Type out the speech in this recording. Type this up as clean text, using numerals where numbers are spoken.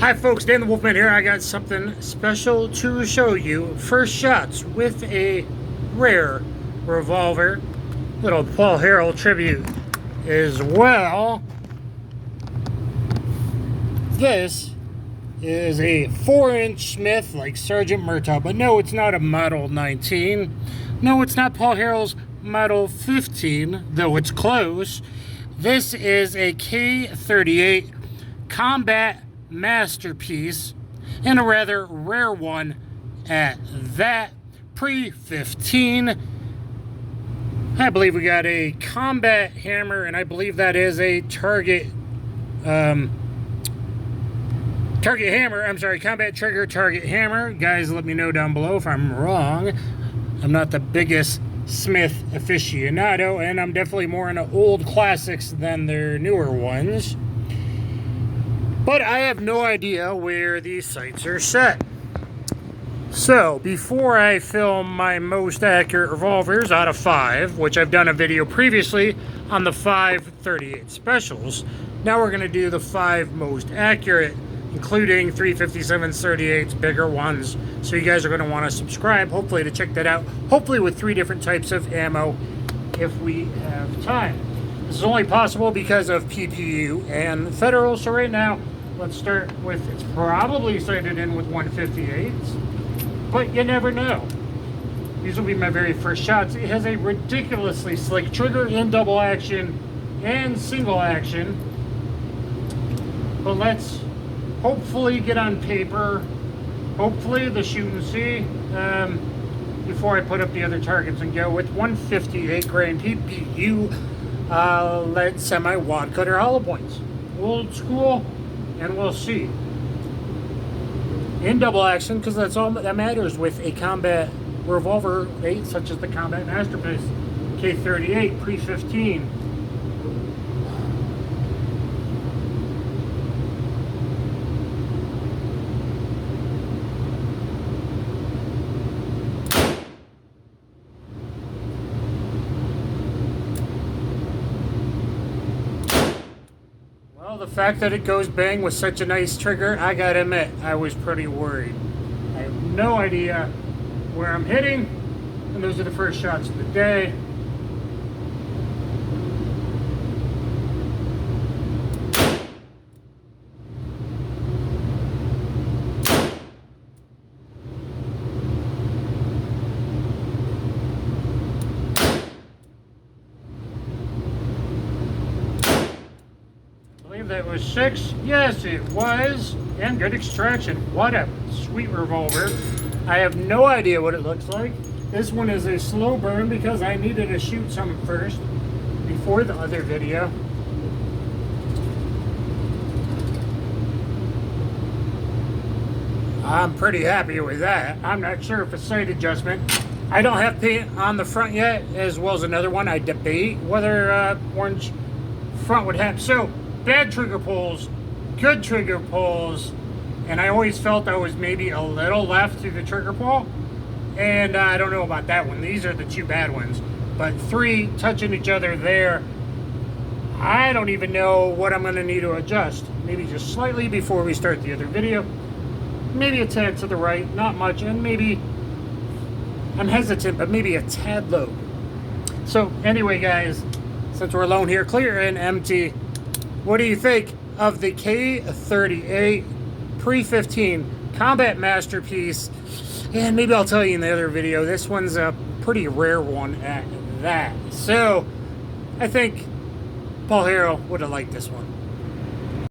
Hi folks, Dan the Wolfman here. I got something special to show you. First shots with a rare revolver. Little Paul Harrell tribute as well. This is a 4-inch Smith like Sergeant Murtaugh, but no, it's not a Model 19. No, it's not Paul Harrell's Model 15, though it's close. This is a K38 Combat Masterpiece, and a rather rare one at that. Pre-15. I believe we got a combat hammer, and I believe that is a target hammer. I'm sorry, combat trigger target hammer. Guys, let me know down below if I'm wrong. I'm not the biggest Smith aficionado, and I'm definitely more into old classics than their newer ones. But I have no idea where these sights are set. So, before I film my most accurate revolvers out of 5, which I've done a video previously on the 538 specials, now we're going to do the 5 most accurate, including 357s, 38s, bigger ones. So you guys are going to want to subscribe, hopefully, to check that out. Hopefully with 3 different types of ammo, if we have time. This is only possible because of PPU and Federal. So right now, let's start with, it's probably sighted in with 158s, but you never know. These will be my very first shots. It has a ridiculously slick trigger in double action and single action. But let's hopefully get on paper, hopefully the shoot and see, before I put up the other targets and go with 158 grain PPU lead semi-wad cutter hollow points. Old school. And we'll see. In double action, because that's all that matters with a combat revolver, right? Such as the Combat Masterpiece K38 Pre 15. The fact that it goes bang with such a nice trigger, I gotta admit, I was pretty worried. I have no idea where I'm hitting, and those are the first shots of the day. That was 6. Yes, it was. And good extraction. What a sweet revolver. I have no idea what it looks like. This one is a slow burn because I needed to shoot some first before the other video. I'm pretty happy with that. I'm not sure if it's sight adjustment. I don't have paint on the front yet, as well as another one. I debate whether orange front would have. So, bad trigger pulls, good trigger pulls, and I always felt I was maybe a little left through the trigger pull, and I don't know about that one. These are the 2 bad ones, but 3 touching each other there. I don't even know what I'm going to need to adjust. Maybe just slightly before we start the other video. Maybe a tad to the right, not much, and maybe, I'm hesitant, but maybe a tad low. So anyway, guys, since we're alone here, clear and empty, what do you think of the K38 Pre-15 Combat Masterpiece? And maybe I'll tell you in the other video, this one's a pretty rare one at that. So, I think Paul Harrell would have liked this one.